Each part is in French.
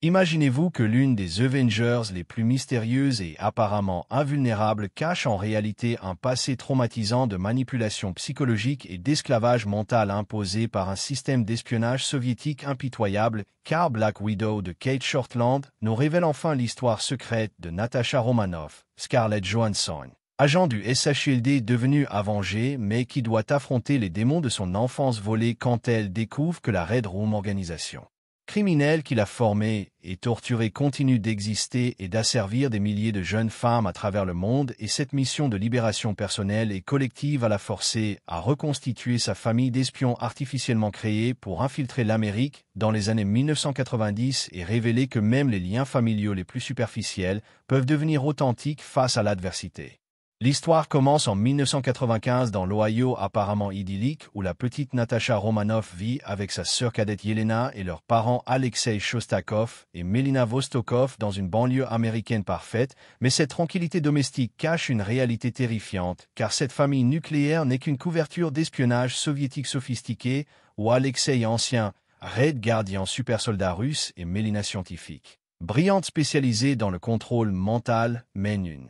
Imaginez-vous que l'une des Avengers les plus mystérieuses et apparemment invulnérables cache en réalité un passé traumatisant de manipulation psychologique et d'esclavage mental imposé par un système d'espionnage soviétique impitoyable, car Black Widow de Kate Shortland nous révèle enfin l'histoire secrète de Natasha Romanoff, Scarlett Johansson, agent du SHIELD devenu avengé mais qui doit affronter les démons de son enfance volée quand elle découvre que la Red Room organisation criminelle qu'il a formée et torturée continue d'exister et d'asservir des milliers de jeunes femmes à travers le monde, et cette mission de libération personnelle et collective à la forcer à reconstituer sa famille d'espions artificiellement créés pour infiltrer l'Amérique dans les années 1990 et révéler que même les liens familiaux les plus superficiels peuvent devenir authentiques face à l'adversité. L'histoire commence en 1995 dans l'Ohio apparemment idyllique où la petite Natasha Romanoff vit avec sa sœur cadette Yelena et leurs parents Alexei Shostakov et Melina Vostokov dans une banlieue américaine parfaite, mais cette tranquillité domestique cache une réalité terrifiante car cette famille nucléaire n'est qu'une couverture d'espionnage soviétique sophistiqué où Alexei ancien Red Guardian super soldat russe et Melina scientifique, brillante spécialisée dans le contrôle mental, mène une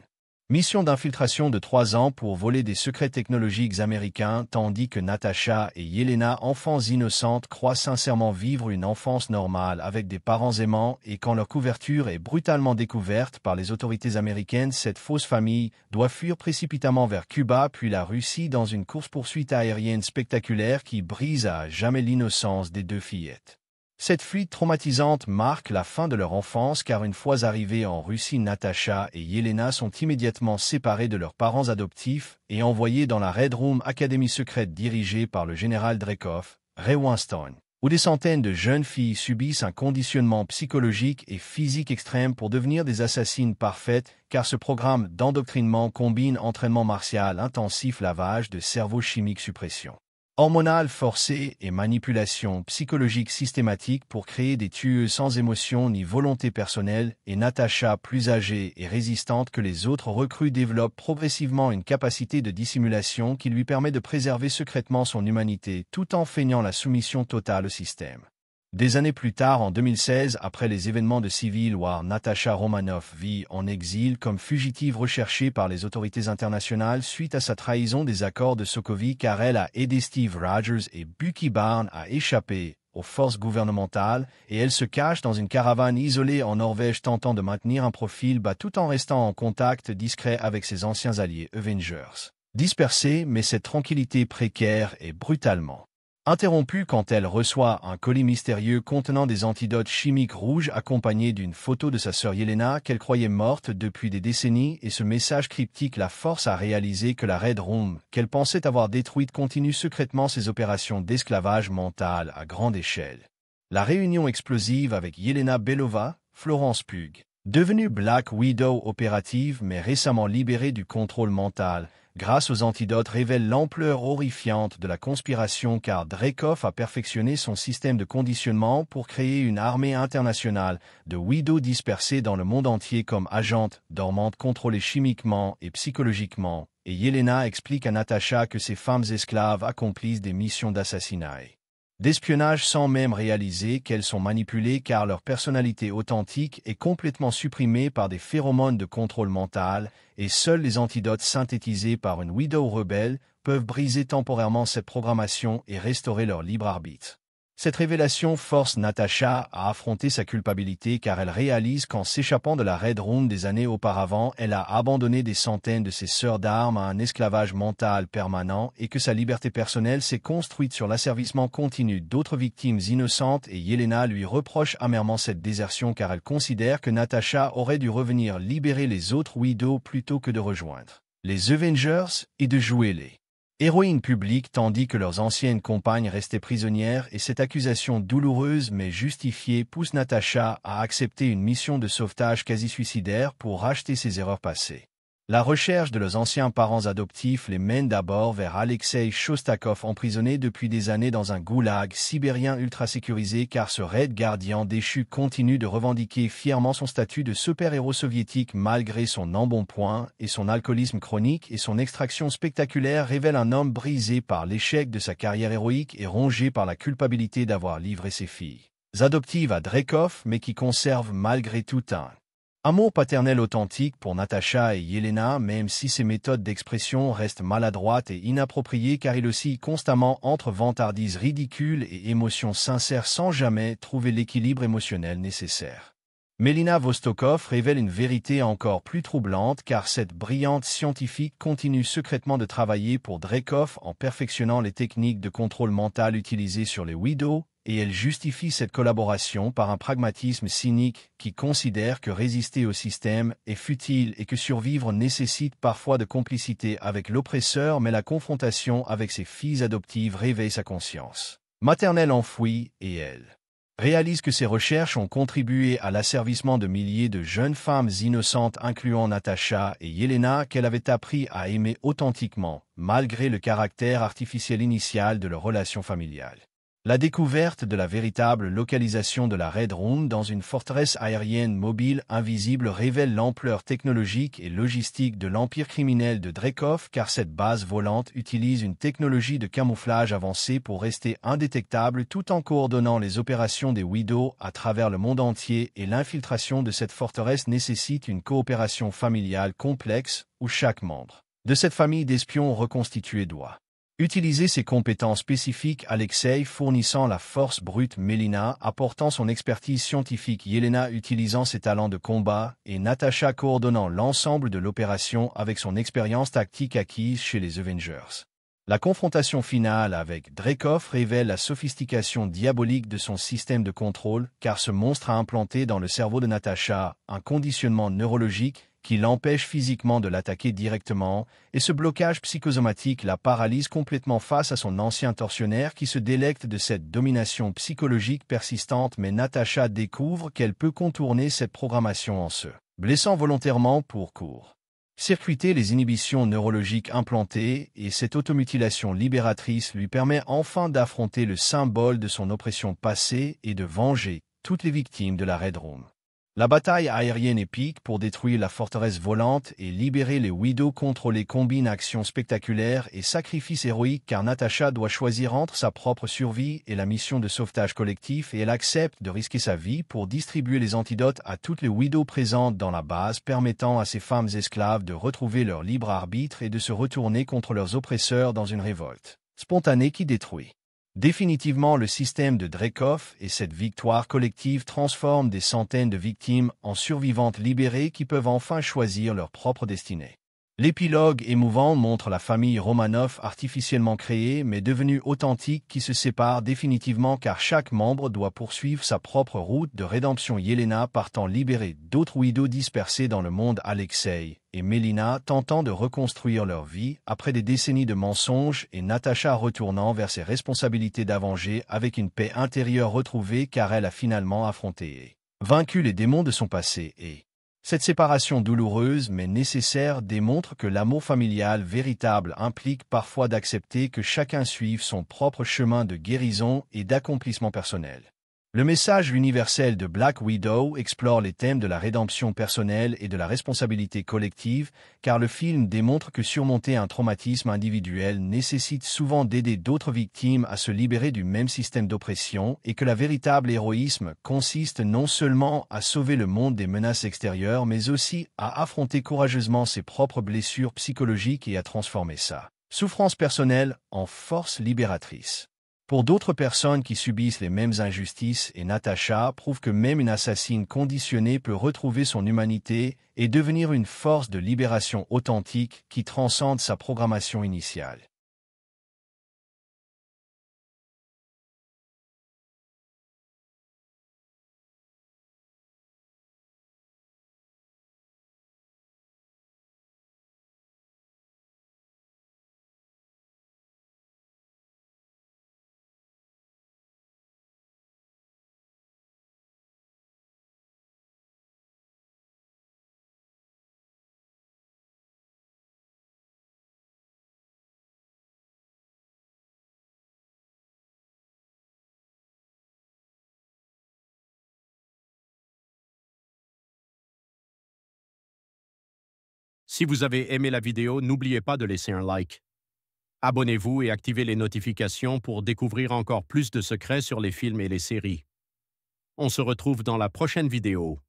mission d'infiltration de 3 ans pour voler des secrets technologiques américains, tandis que Natasha et Yelena, enfants innocentes, croient sincèrement vivre une enfance normale avec des parents aimants, et quand leur couverture est brutalement découverte par les autorités américaines, cette fausse famille doit fuir précipitamment vers Cuba puis la Russie dans une course-poursuite aérienne spectaculaire qui brise à jamais l'innocence des 2 fillettes. Cette fuite traumatisante marque la fin de leur enfance car une fois arrivées en Russie, Natasha et Yelena sont immédiatement séparées de leurs parents adoptifs et envoyées dans la Red Room Academy secrète dirigée par le général Dreykov, Ray Winstone, où des centaines de jeunes filles subissent un conditionnement psychologique et physique extrême pour devenir des assassines parfaites, car ce programme d'endoctrinement combine entraînement martial intensif, lavage de cerveau chimique, suppression hormonale forcée et manipulation psychologique systématique pour créer des tueuses sans émotion ni volonté personnelle, et Natasha, plus âgée et résistante que les autres recrues, développe progressivement une capacité de dissimulation qui lui permet de préserver secrètement son humanité tout en feignant la soumission totale au système. Des années plus tard, en 2016, après les événements de Civil War, Natasha Romanoff vit en exil comme fugitive recherchée par les autorités internationales suite à sa trahison des accords de Sokovie, car elle a aidé Steve Rogers et Bucky Barnes à échapper aux forces gouvernementales, et elle se cache dans une caravane isolée en Norvège tentant de maintenir un profil bas tout en restant en contact discret avec ses anciens alliés Avengers. Dispersée, mais cette tranquillité précaire est brutalement interrompue quand elle reçoit un colis mystérieux contenant des antidotes chimiques rouges accompagné d'une photo de sa sœur Yelena qu'elle croyait morte depuis des décennies, et ce message cryptique la force à réaliser que la Red Room, qu'elle pensait avoir détruite, continue secrètement ses opérations d'esclavage mental à grande échelle. La réunion explosive avec Yelena Belova, Florence Pugh, devenue Black Widow opérative mais récemment libérée du contrôle mental grâce aux antidotes, révèle l'ampleur horrifiante de la conspiration, car Dreykov a perfectionné son système de conditionnement pour créer une armée internationale de Widow dispersées dans le monde entier comme agentes dormantes contrôlées chimiquement et psychologiquement, et Yelena explique à Natasha que ces femmes esclaves accomplissent des missions d'assassinat et d'espionnage sans même réaliser qu'elles sont manipulées, car leur personnalité authentique est complètement supprimée par des phéromones de contrôle mental, et seuls les antidotes synthétisés par une Widow rebelle peuvent briser temporairement cette programmation et restaurer leur libre arbitre. Cette révélation force Natasha à affronter sa culpabilité, car elle réalise qu'en s'échappant de la Red Room des années auparavant, elle a abandonné des centaines de ses sœurs d'armes à un esclavage mental permanent, et que sa liberté personnelle s'est construite sur l'asservissement continu d'autres victimes innocentes, et Yelena lui reproche amèrement cette désertion car elle considère que Natasha aurait dû revenir libérer les autres Widows plutôt que de rejoindre les Avengers et de jouer les héroïnes publiques tandis que leurs anciennes compagnes restaient prisonnières, et cette accusation douloureuse mais justifiée pousse Natasha à accepter une mission de sauvetage quasi suicidaire pour racheter ses erreurs passées. La recherche de leurs anciens parents adoptifs les mène d'abord vers Alexei Shostakov, emprisonné depuis des années dans un goulag sibérien ultra sécurisé, car ce Red Guardian déchu continue de revendiquer fièrement son statut de super-héros soviétique malgré son embonpoint et son alcoolisme chronique, et son extraction spectaculaire révèle un homme brisé par l'échec de sa carrière héroïque et rongé par la culpabilité d'avoir livré ses filles adoptives à Dreykov, mais qui conservent malgré tout un amour paternel authentique pour Natasha et Yelena, même si ses méthodes d'expression restent maladroites et inappropriées car il oscille constamment entre vantardises ridicules et émotions sincères sans jamais trouver l'équilibre émotionnel nécessaire. Melina Vostokov révèle une vérité encore plus troublante car cette brillante scientifique continue secrètement de travailler pour Dreykov en perfectionnant les techniques de contrôle mental utilisées sur les Widows, et elle justifie cette collaboration par un pragmatisme cynique qui considère que résister au système est futile et que survivre nécessite parfois de complicité avec l'oppresseur, mais la confrontation avec ses filles adoptives réveille sa conscience maternelle enfouie et elle réalise que ses recherches ont contribué à l'asservissement de milliers de jeunes femmes innocentes incluant Natasha et Yelena qu'elle avait appris à aimer authentiquement, malgré le caractère artificiel initial de leur relation familiale. La découverte de la véritable localisation de la Red Room dans une forteresse aérienne mobile invisible révèle l'ampleur technologique et logistique de l'empire criminel de Dreykov car cette base volante utilise une technologie de camouflage avancée pour rester indétectable tout en coordonnant les opérations des Widows à travers le monde entier et l'infiltration de cette forteresse nécessite une coopération familiale complexe où chaque membre de cette famille d'espions reconstitués doit utiliser ses compétences spécifiques, Alexei fournissant la force brute, Melina apportant son expertise scientifique, Yelena utilisant ses talents de combat et Natasha coordonnant l'ensemble de l'opération avec son expérience tactique acquise chez les Avengers. La confrontation finale avec Dreykov révèle la sophistication diabolique de son système de contrôle car ce monstre a implanté dans le cerveau de Natasha un conditionnement neurologique qui l'empêche physiquement de l'attaquer directement, et ce blocage psychosomatique la paralyse complètement face à son ancien tortionnaire qui se délecte de cette domination psychologique persistante, mais Natasha découvre qu'elle peut contourner cette programmation en se blessant volontairement pour circuiter les inhibitions neurologiques implantées, et cette automutilation libératrice lui permet enfin d'affronter le symbole de son oppression passée et de venger toutes les victimes de la Red Room. La bataille aérienne épique pour détruire la forteresse volante et libérer les Widows contrôlées combine actions spectaculaires et sacrifices héroïques car Natasha doit choisir entre sa propre survie et la mission de sauvetage collectif et elle accepte de risquer sa vie pour distribuer les antidotes à toutes les Widows présentes dans la base permettant à ces femmes esclaves de retrouver leur libre arbitre et de se retourner contre leurs oppresseurs dans une révolte spontanée qui détruit définitivement le système de Dreykov, et cette victoire collective transforme des centaines de victimes en survivantes libérées qui peuvent enfin choisir leur propre destinée. L'épilogue émouvant montre la famille Romanov artificiellement créée mais devenue authentique qui se sépare définitivement car chaque membre doit poursuivre sa propre route de rédemption. Yelena partant libérer d'autres Widows dispersés dans le monde, Alexei et Melina tentant de reconstruire leur vie après des décennies de mensonges et Natasha retournant vers ses responsabilités d'Avenger avec une paix intérieure retrouvée car elle a finalement affronté et vaincu les démons de son passé et cette séparation douloureuse mais nécessaire démontre que l'amour familial véritable implique parfois d'accepter que chacun suive son propre chemin de guérison et d'accomplissement personnel. Le message universel de Black Widow explore les thèmes de la rédemption personnelle et de la responsabilité collective, car le film démontre que surmonter un traumatisme individuel nécessite souvent d'aider d'autres victimes à se libérer du même système d'oppression et que le véritable héroïsme consiste non seulement à sauver le monde des menaces extérieures mais aussi à affronter courageusement ses propres blessures psychologiques et à transformer sa souffrance personnelle en force libératrice. Pour d'autres personnes qui subissent les mêmes injustices, et Natasha prouve que même une assassine conditionnée peut retrouver son humanité et devenir une force de libération authentique qui transcende sa programmation initiale. Si vous avez aimé la vidéo, n'oubliez pas de laisser un like. Abonnez-vous et activez les notifications pour découvrir encore plus de secrets sur les films et les séries. On se retrouve dans la prochaine vidéo.